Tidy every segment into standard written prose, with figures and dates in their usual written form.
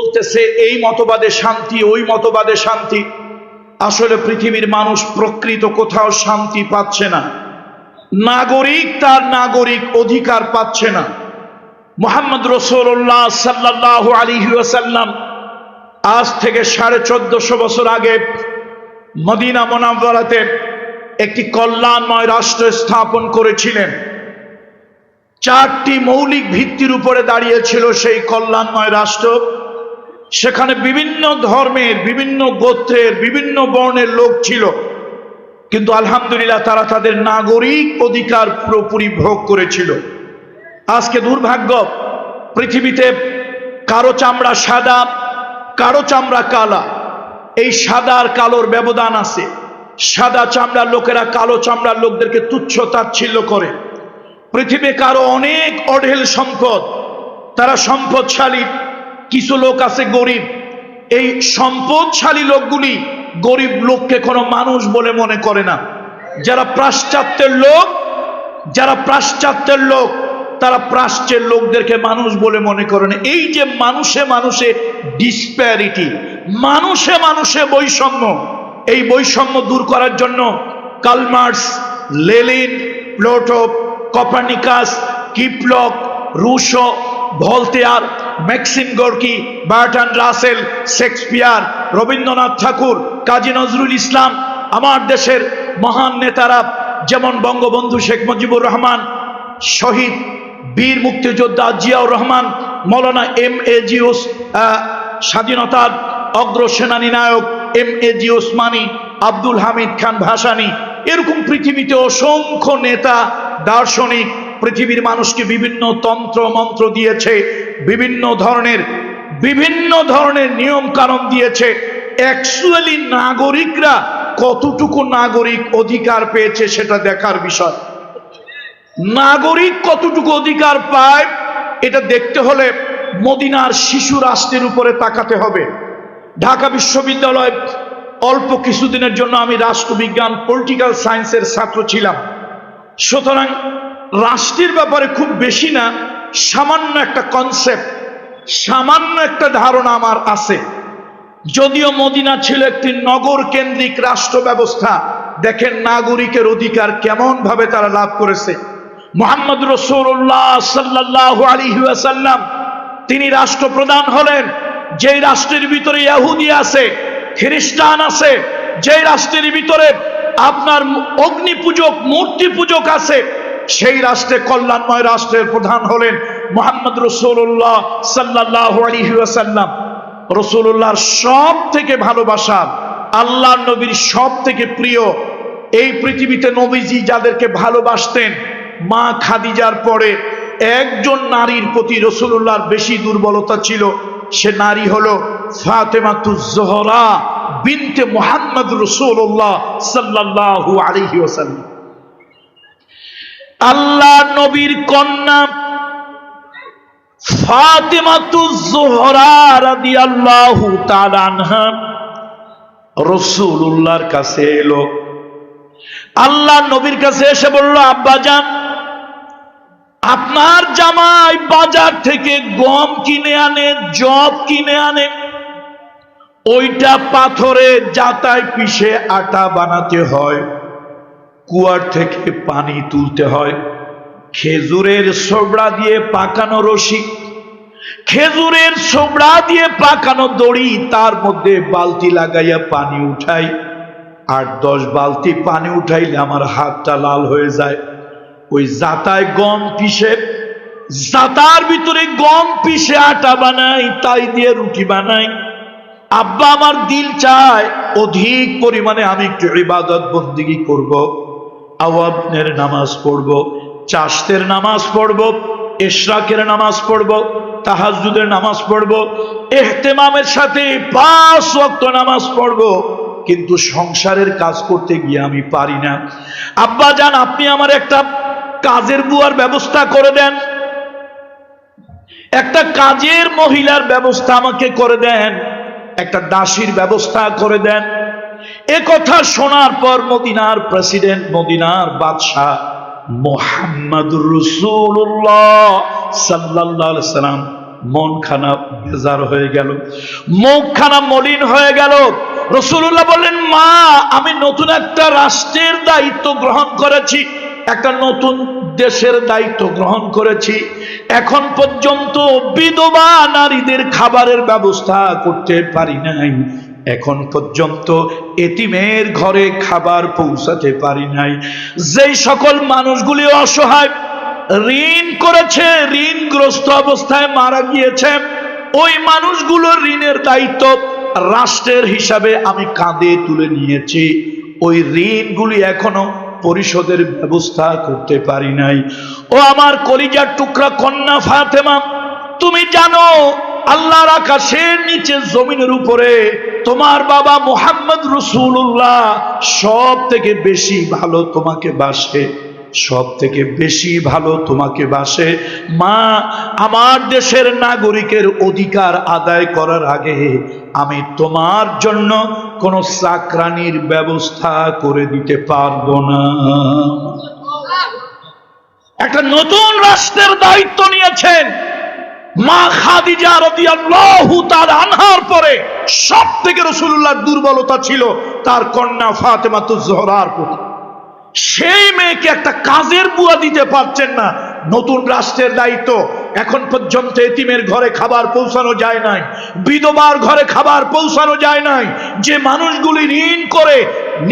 বলতেছে এই মতবাদে শান্তি, ওই মতবাদে শান্তি। আসলে পৃথিবীর মানুষ প্রকৃত কোথাও শান্তি পাচ্ছে না। নাগরিক তার নাগরিক অধিকার পাচ্ছে না। মুহাম্মদ রাসূলুল্লাহ সাল্লাল্লাহু আলাইহি ওয়াসাল্লাম আজ থেকে 1450 বছর আগে মদিনা মুনাওয়ারাতে একটি কল্যাণময় রাষ্ট্র স্থাপন করেছিলেন। 4টি মৌলিক ভিত্তির উপরে দাঁড়িয়েছিল সেই কল্যাণময় রাষ্ট্র। সেখানে বিভিন্ন ধর্মের, বিভিন্ন গোত্রের, বিভিন্ন বর্ণের লোক ছিল, কিন্তু আলহামদুলিল্লাহ তারা তাদের নাগরিক অধিকার পুরোপুরি ভোগ করেছিল। আজকে দুর্ভাগ্য, পৃথিবীতে কারো চামড়া সাদা, কারো চামড়া কালা। এই সাদা আর কালোর ব্যবধান আছে। সাদা চামড়ার লোকেরা কালো চামড়ার লোকদেরকে তুচ্ছ তাচ্ছিল্য করে। পৃথিবী কারো অনেক অঢেল সম্পদ, তারা সম্পদশালী, কিছু লোক আছে গরিব। এই সম্পদশালী লোকগুলি গরিব লোককে কোনো মানুষ বলে মনে করে না। যারা পাশ্চাত্যের লোক তারা প্রাচ্যের লোকদেরকে মানুষ বলে মনে করে না। এই যে মানুষে মানুষে ডিসপ্যারিটি, মানুষে মানুষে বৈষম্য, এই বৈষম্য দূর করার জন্য Karl Marx, Lenin, Plato, Copernicus, কিপলক, Rousseau, Voltaire, Maxim Gorky, Bertrand Russell, Shakespeare, Rabindranath Thakur, Kazi Nazrul Islam, আমার দেশের মহান নেতারা যেমন বঙ্গবন্ধু শেখ মুজিবুর রহমান, শহীদ বীর মুক্তিযোদ্ধা জিয়াউর রহমান, মৌলানা এম.এ.জি. স্বাধীনতার অগ্রসেনানী নায়ক এম.এ.জি. ওসমানী, আব্দুল হামিদ খান ভাসানী, এরকম পৃথিবীতে অসংখ্য নেতা, দার্শনিক পৃথিবীর মানুষকে বিভিন্ন তন্ত্র মন্ত্র দিয়েছে, বিভিন্ন ধরনের নিয়ম কানুন দিয়েছে। অ্যাকচুয়ালি নাগরিকরা কতটুকু নাগরিক অধিকার পেয়েছে সেটা দেখার বিষয়। নাগরিক কতটুকু অধিকার পায় এটা দেখতে হলে মদিনার শিশু রাষ্ট্রের উপরে তাকাতে হবে। ঢাকা বিশ্ববিদ্যালয় অল্প কিছুদিনের জন্য আমি রাষ্ট্রবিজ্ঞান, পলিটিক্যাল সায়েন্সের ছাত্র ছিলাম। সুতরাং রাষ্ট্রের ব্যাপারে খুব বেশি না, সামান্য একটা কনসেপ্ট, সামান্য একটা ধারণা আমার আছে। যদিও মদিনা ছিল একটি নগর কেন্দ্রিক রাষ্ট্র ব্যবস্থা, দেখেন নাগরিকের অধিকার কেমন ভাবে তারা লাভ করেছে। মুহাম্মদ রাসূলুল্লাহ সাল্লাল্লাহু আলাইহি ওয়াসাল্লাম তিনি রাষ্ট্রপ্রধান হলেন যেই রাষ্ট্রের ভিতরে ইহুদি আছে, খ্রিস্টান আছে, যেই রাষ্ট্রের ভিতরে আপনার অগ্নি পূজক, মূর্তি পূজক আছে, সেই রাষ্ট্রে কল্যাণময় রাষ্ট্রের প্রধান হলেন মুহাম্মদ রাসূলুল্লাহ সাল্লাল্লাহু আলাইহি ওয়াসাল্লাম। রাসূলুল্লাহর সব থেকে ভালোবাসা, আল্লাহর নবীর সব থেকে প্রিয়, এই পৃথিবীতে নবীজি যাদেরকে ভালোবাসতেন, মা খাদিজার পরে একজন নারীর প্রতি রাসূলুল্লাহর বেশি দুর্বলতা ছিল, সে নারী হলো ফাতেমাতুজ জোহরা বিনতে মুহাম্মদ রাসূলুল্লাহ সাল্লাল্লাহু আলাইহি ওয়াসাল্লাম। আল্লাহ নবীর কন্যা ফাতেমাতুজ জোহরা রাদিয়াল্লাহু তাআলা আনহা রাসূলুল্লাহর কাছে এলো। আল্লাহ নবীর কাছে এসে বলল, আব্বাজান, আপনার জামাই বাজার থেকে গম কিনে আনে, জব কিনে আনে, ওইটা পাথরে জাতায় পিষে আটা বানাতে হয়, কুয়ার থেকে পানি তুলতে হয়, খেজুরের ছোবড়া দিয়ে পাকানো রশি, খেজুরের ছোবড়া দিয়ে পাকানো দড়ি, তার মধ্যে বালতি লাগাইয়া পানি উঠাই, 8-10 বালতি পানি উঠাইলে আমার হাতটা লাল হয়ে যায়। ওই জাতায় গম পিষে, জাতার ভিতরে গম পিষে আটা বানাই, তাই দিয়ে রুটি বানাই। আব্বা, আমার দিল চায় অধিক পরিমাণে আমি একটু ইবাদত বন্দেগী করব, আওয়াবনের নামাজ পড়ব, চাশতের নামাজ পড়ব, ইশরাকের নামাজ পড়ব, তাহাজ্জুদের নামাজ পড়ব, ইহতিমামের সাথে 5 ওয়াক্ত নামাজ পড়ব, কিন্তু সংসারের কাজ করতে গিয়ে আমি পারি না। আব্বা জান, আপনি আমার একটা কাজের বুয়ার ব্যবস্থা করে দেন, একটা কাজের মহিলার ব্যবস্থা আমাকে করে দেন, একটা দাসীর ব্যবস্থা করে দেন। এ কথা শোনার পর মদিনার প্রেসিডেন্ট, মদিনার বাদশাহ মুহাম্মদুর রাসূলুল্লাহ সাল্লাল্লাহু আলাইহি সাল্লাম মনখানা বেজার হয়ে গেল, মুখখানা মলিন হয়ে গেল। রাসূলুল্লাহ বললেন, মা, আমি নতুন একটা রাষ্ট্রের দায়িত্ব গ্রহণ করেছি, একটা নতুন দেশের দায়িত্ব গ্রহণ করেছি। এখন পর্যন্ত বিধবা নারীদের খাবারের ব্যবস্থা করতে পারি নাই, এখন পর্যন্ত এতিমের ঘরে খাবার পৌঁছাতে পারি নাই। যেই সকল মানুষগুলি অসহায়, ঋণ করেছে, ঋণগ্রস্ত অবস্থায় মারা গিয়েছে, ওই মানুষগুলোর ঋণের দায়িত্ব রাষ্ট্রের হিসাবে আমি কাঁধে তুলে নিয়েছি। ওই ঋণগুলি এখনো পরিশোধের ব্যবস্থা করতে পারি নাই। ও আমার কলিজার টুকরা কন্যা ফাতেমা, তুমি জানো আল্লাহর আকাশের নিচে জমিনের উপরে তোমার বাবা মুহাম্মদ রাসূলুল্লাহ সব থেকে বেশি ভালো তোমাকে বাসে, সব থেকে বেশি ভালো তোমাকে বাসে। মা, আমার দেশের নাগরিকের অধিকার আদায় করার আগে আমি তোমার জন্য কোনো চাকরানির ব্যবস্থা করে দিতে পারবো না। একটা নতুন রাষ্ট্রের দায়িত্ব নিয়েছেন মা খাদিজা রাদিয়াল্লাহু তাআলা আনহার পরে সব থেকে রাসূলুল্লাহর দুর্বলতা ছিল তার কন্যা ফাতেমাতুজ জোহরার প্রতি। সেই মেয়েকে একটা কাজের বুয়া দিতে পারছেন না। নতুন রাষ্ট্রের দায়িত্ব, এখন পর্যন্ত এতিমের ঘরে খাবার পৌঁছানো যায় নাই, বিধবার ঘরে খাবার পৌঁছানো যায় নাই। যে মানুষগুলি ঋণ করে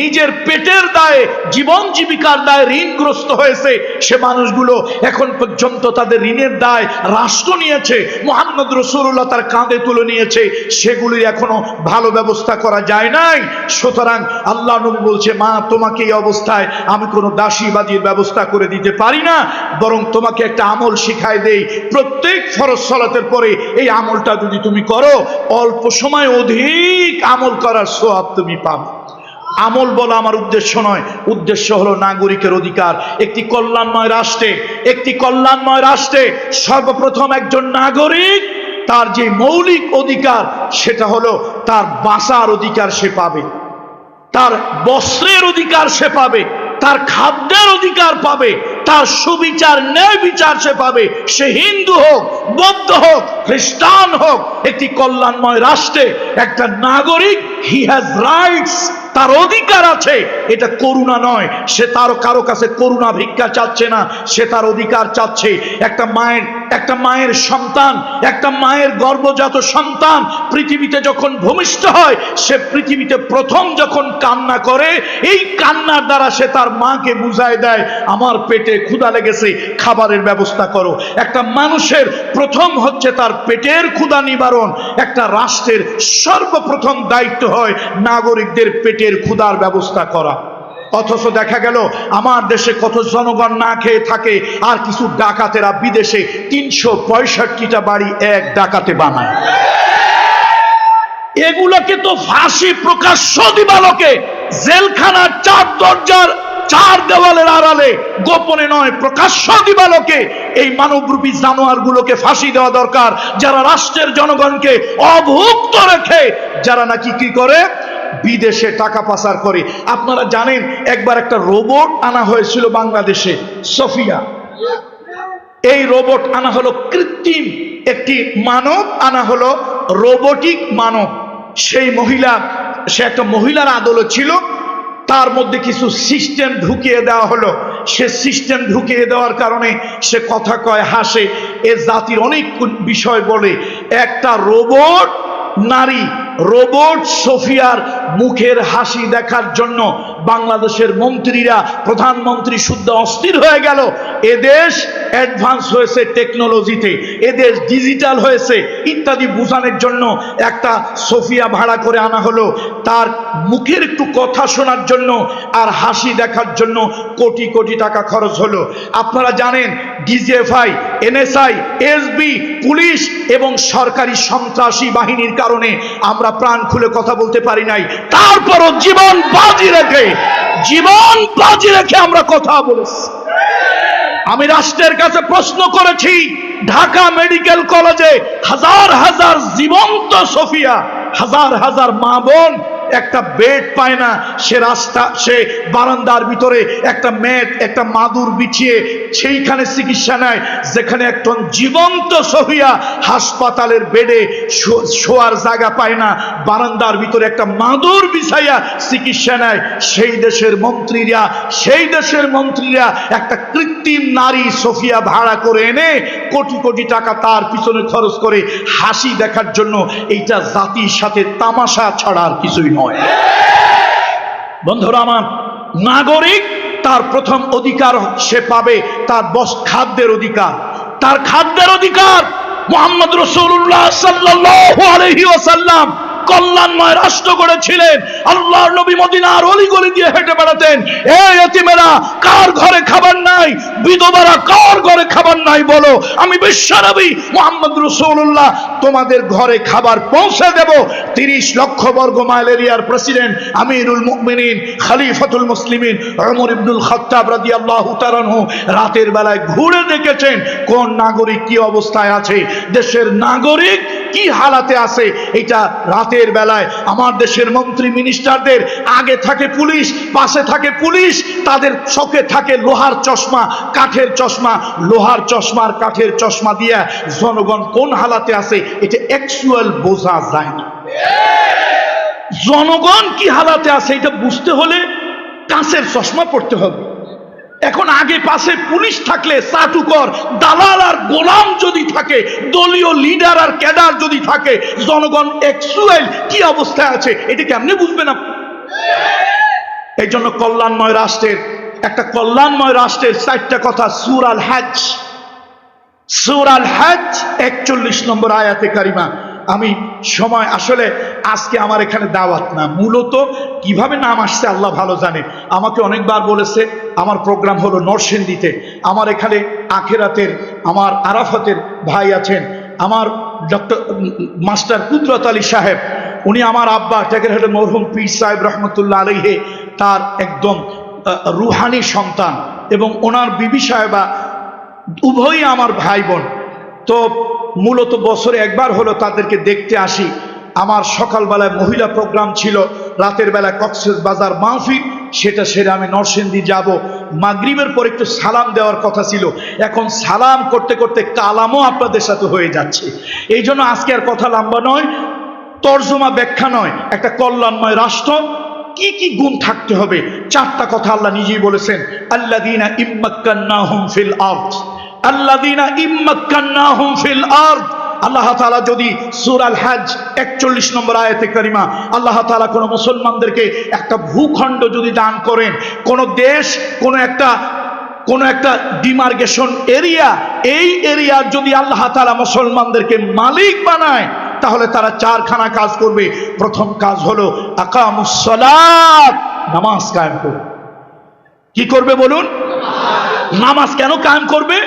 নিজের পেটের দায়ে, জীবন জীবিকার দায়ে ঋণগ্রস্ত হয়েছে, সে মানুষগুলো এখন পর্যন্ত তাদের ঋণের দায় রাষ্ট্র নিয়েছে, মুহাম্মদ রাসূলুল্লাহ তার কাঁধে তুলে নিয়েছে, সেগুলির এখনো ভালো ব্যবস্থা করা যায় নাই। সুতরাং আল্লাহ নবী বলছে, মা, তোমাকে এই অবস্থায় আমি কোনো দাসীবাদীর ব্যবস্থা করে দিতে পারি না, বরং তোমাকে একটা আমল শিখাই দেই। প্রত্যেক ফরজ সালাতের পরে এই আমলটা যদি তুমি করো, অল্প সময় অধিক আমল করার সওয়াব তুমি পাবে। আমল বলা আমার উদ্দেশ্য নয়, উদ্দেশ্য হলো নাগরিকের অধিকার। একটি কল্যাণময় রাষ্ট্রে সর্বপ্রথম একজন নাগরিক তার যে মৌলিক অধিকার, সেটা হলো তার বাঁচার অধিকার সে পাবে, তার বস্ত্রের অধিকার সে পাবে, তার খাদ্যের অধিকার পাবে, তার সুবিচার ন্যায় বিচার সে পাবে। সে হিন্দু হোক, বৌদ্ধ হোক, খ্রিস্টান হোক, একটি কল্যাণময় রাষ্ট্রে একটা নাগরিক, হি হ্যাজ রাইটস, তার অধিকার আছে। এটা করুণা নয়, সে তার কারো কাছে করুণা ভিক্ষা চাচ্ছে না, সে তার অধিকার চাচ্ছে। একটা মায়ের সন্তান, একটা মায়ের গর্ভজাত সন্তান পৃথিবীতে যখন ভূমিষ্ঠ হয়, সে পৃথিবীতে প্রথম যখন কান্না করে, এই কান্নার দ্বারা সে তার মাকে বুঝায় দেয়, আমার পেটে ক্ষুধা লেগেছে, খাবারের ব্যবস্থা করো। একটা মানুষের প্রথম হচ্ছে তার পেটের ক্ষুধা নিবারণ। একটা রাষ্ট্রের সর্বপ্রথম দায়িত্ব হয় নাগরিকদের পেটের ক্ষুধার ব্যবস্থা করা। অথচ দেখা গেল আমার দেশে কত জনগণ না খেয়ে থাকে, আর কিছু ডাকাতেরা বিদেশে 365টা বাড়ি এক ডাকাতে বানায়। এগুলোকে তো ফাঁসি প্রকাশ্য দিবালোকে, জেলখানার 4 দরজার 4 দেওয়ালের আড়ালে, গোপনে নয়, প্রকাশ্য দিবালোকে এই মানবরূপী জানোয়ারগুলোকে ফাঁসি দেওয়া দরকার, যারা রাষ্ট্রের জনগণকে অভুক্ত রেখে যারা নাকি কি করে, বিদেশে টাকা পাচার করে। আপনারা জানেন একবার একটা রোবট আনা হয়েছিল বাংলাদেশে, সোফিয়া। এই রোবট আনা হলো কৃত্রিম একটি মানব, আনা হলো রোবটিক মানব। সেই মহিলা, সে একটা মহিলার আদলে ছিল, তার মধ্যে কিছু সিস্টেম ঢুকিয়ে দেওয়া হলো। সে সিস্টেম ঢুকিয়ে দেওয়ার কারণে সে কথা কয়, হাসে, এ জাতির অনেক বিষয় বলে। একটা রোবট নারী, রোবট সোফিয়ার মুখের হাসি দেখার জন্য বাংলাদেশের মন্ত্রীরা, প্রধানমন্ত্রী শুদ্ধ অস্থির হয়ে গেল। এদেশ অ্যাডভান্স হয়েছে টেকনোলজিতে, এদেশ ডিজিটাল হয়েছে ইত্যাদি বোঝানোর জন্য একটা সোফিয়া ভাড়া করে আনা হলো। তার মুখের একটু কথা শোনার জন্য আর হাসি দেখার জন্য কোটি কোটি টাকা খরচ হলো। আপনারা জানেন ডিজিএফআই, এনএসআই, এসবি, পুলিশ এবং সরকারি সন্ত্রাসী বাহিনীর কারণে আমরা প্রাণ খুলে কথা বলতে পারি নাই। তারপরও জীবন বাজি রেখে আমরা কথা বলেছি। আমি রাষ্ট্রের কাছে প্রশ্ন করেছি, ঢাকা মেডিকেল কলেজে হাজার হাজার জীবন্ত সোফিয়া, হাজার হাজার মা বোন একটা বেড পায় না, সে বারান্দার ভিতরে একটা ম্যাট, একটা মাদুর বিছিয়ে সেইখানে চিকিৎসা নেয়। যেখানে একজন জীবন্ত সহিয়া হাসপাতালের বেডে শোয়ার জায়গা পায় না, বারান্দার ভিতরে একটা মাদুর বিছাইয়া চিকিৎসা নেয়। সেই দেশের মন্ত্রীরা একটা কৃত্রিম নারী সোফিয়া ভাড়া করে এনে কোটি কোটি টাকা তার পিছনে খরচ করে হাসি দেখার জন্য। এইটা জাতির সাথে তামাশা ছাড়া আর কিছুই নয়। বন্ধুরা আমার, নাগরিক তার প্রথম অধিকার সে পাবে তার খাদ্যের অধিকার। তার খাদ্যের অধিকার মুহাম্মদ রাসূলুল্লাহ সাল্লাল্লাহু আলাইহি ওয়াসাল্লাম কল্যাণময় রাষ্ট্র গড়েছিলেন। আল্লাহর নবী মদিনার অলিগলি দিয়ে হেঁটে বেড়াতেন, এই এতিমেরা কার ঘরে খাবার নাই, বিধবারা কার ঘরে খাবার নাই বলো, আমি বিশ্বনবী মুহাম্মদ রাসূলুল্লাহ তোমাদের ঘরে খাবার পৌঁছে দেব। 30 লক্ষ বর্গ মাইল এরিয়ার প্রেসিডেন্ট, আমিরুল মুমিনিন, খলিফাতুল মুসলিমিন ওমর ইবনুল খাত্তাব রাদিয়াল্লাহু তাআলা আনহু রাতের বেলায় ঘুরে দেখেছেন কোন নাগরিক কি অবস্থায় আছে, দেশের নাগরিক কি হালাতে আছে। এটা রাতের বেলায় আমার দেশের মন্ত্রী মিনিস্টারদের আগে থাকে পুলিশ, পাশে থাকে পুলিশ, তাদের চোখে থাকে লোহার চশমা, কাঠের চশমা। লোহার চশমার কাঠের চশমা দিয়ে জনগণ কোন হালাতে আছে এটা অ্যাকচুয়াল বোঝা যায় না। জনগণ কি হালাতে আছে এটা বুঝতে হলে কাঁচের চশমা পড়তে হবে। এখন আগে পাশে পুলিশ থাকলে চাটুকর, দালাল আর গোলাম যদি থাকে, দলীয় লিডার আর ক্যাডার যদি থাকে, জনগণ অ্যাকচুয়াল কি অবস্থায় আছে এটা কেমনে বুঝবে না? এই জন্য কল্যাণময় রাষ্ট্রের 4টা কথা। সূরা আল হজ 41 নম্বর আয়াতে কারিমা। আমি সময় আসলে আজকে আমার এখানে দাওয়াত না, মূলত কিভাবে নাম আসছে আল্লাহ ভালো জানে। আমাকে অনেকবার বলেছে আমার প্রোগ্রাম হলো নরসিংদীতে। আমার এখানে আখেরাতের আমার আরাফাতের ভাই আছেন, আমার ডক্টর মাস্টার কুদরত আলী সাহেব, উনি আমার আব্বা টেকেরহাটের মরহুম পীর সাহেব রহমতুল্লাহ আলাইহি তার একদম রুহানি সন্তান, এবং ওনার বিবি সাহেবা উভয়ই আমার ভাই বোন। তো মূলত বছরে একবার হলো তাদেরকে দেখতে আসি। আমার সকালবেলায় মহিলা প্রোগ্রাম ছিল, রাতের বেলায় কক্সবাজার মাহফিল, সেটা সেরে আমি নরসিংদী যাব। মাগরিবের পর একটু সালাম দেওয়ার কথা ছিল, এখন সালাম করতে করতে কালামও আপনাদের সাথে হয়ে যাচ্ছে। এই জন্য আজকে আর কথা লম্বা নয়, তর্জমা ব্যাখ্যা নয়। একটা কল্যাণময় রাষ্ট্র কি কি গুণ থাকতে হবে 4টা কথা আল্লাহ নিজেই বলেছেন। আল্লাযীনা ইম্মাক্কান্নাহুম ফিল আরদ, আল্লাযীনা ইম্মাক্কান্নাহুম ফিল আরদ। আল্লাহ তাআলা যদি সূরা আল হজ 41 নম্বর আয়াতে কারিমা, আল্লাহ তাআলা কোন মুসলমানদেরকে একটা ভূখণ্ড যদি দান করেন, কোন দেশ, কোন একটা ডিমার্কেশন এরিয়া, এই এরিয়ার যদি আল্লাহ তাআলা মুসলমানদেরকে মালিক বানায়, তাহলে তারা 4খানা কাজ করবে। প্রথম কাজ হলো আকামুস সালাত, নামাজ কায়েম করবে। কি করবে বলুন? নামাজ কেন কায়েম করবে?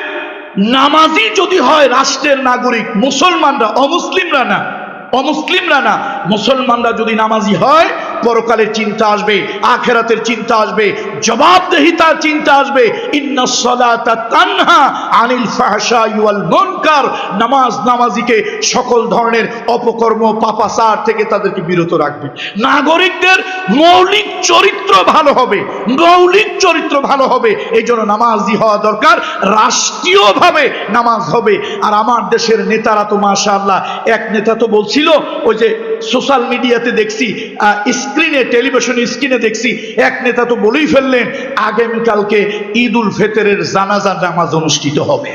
নামাজি যদি হয় রাষ্ট্রের নাগরিক, মুসলমানরা, অমুসলিমরা না, মুসলমানরা যদি নামাজি হয়, পরকালের চিন্তা আসবে, আখেরাতের চিন্তা আসবে, জবাবদেহিতার চিন্তা আসবে। ইন্নাস সালাতা তানহা আনিল ফাহশাই ওয়াল মুনকার। নামাজিকে সকল ধরনের অপকর্ম, পাপাচার থেকে তাদেরকে বিরত রাখবে। নাগরিকদের মৌলিক চরিত্র ভালো হবে, এই জন্য নামাজি হওয়া দরকার। রাষ্ট্রীয়ভাবে নামাজ হবে। আর আমার দেশের নেতারা তো মাশাআল্লাহ, এক নেতা তো বলছিল, ওই যে সোশ্যাল মিডিয়াতে দেখছি, স্ক্রিনে, টেলিভিশন স্ক্রিনে দেখছি, এক নেতা তো বলেই ফেললেন আগামীকালকে ঈদ উল ফিতরের জানাজা নামাজ অনুষ্ঠিত হবে।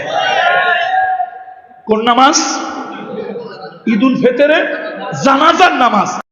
কোন নামাজ? ঈদ উল ফিতরের জানাজার নামাজ।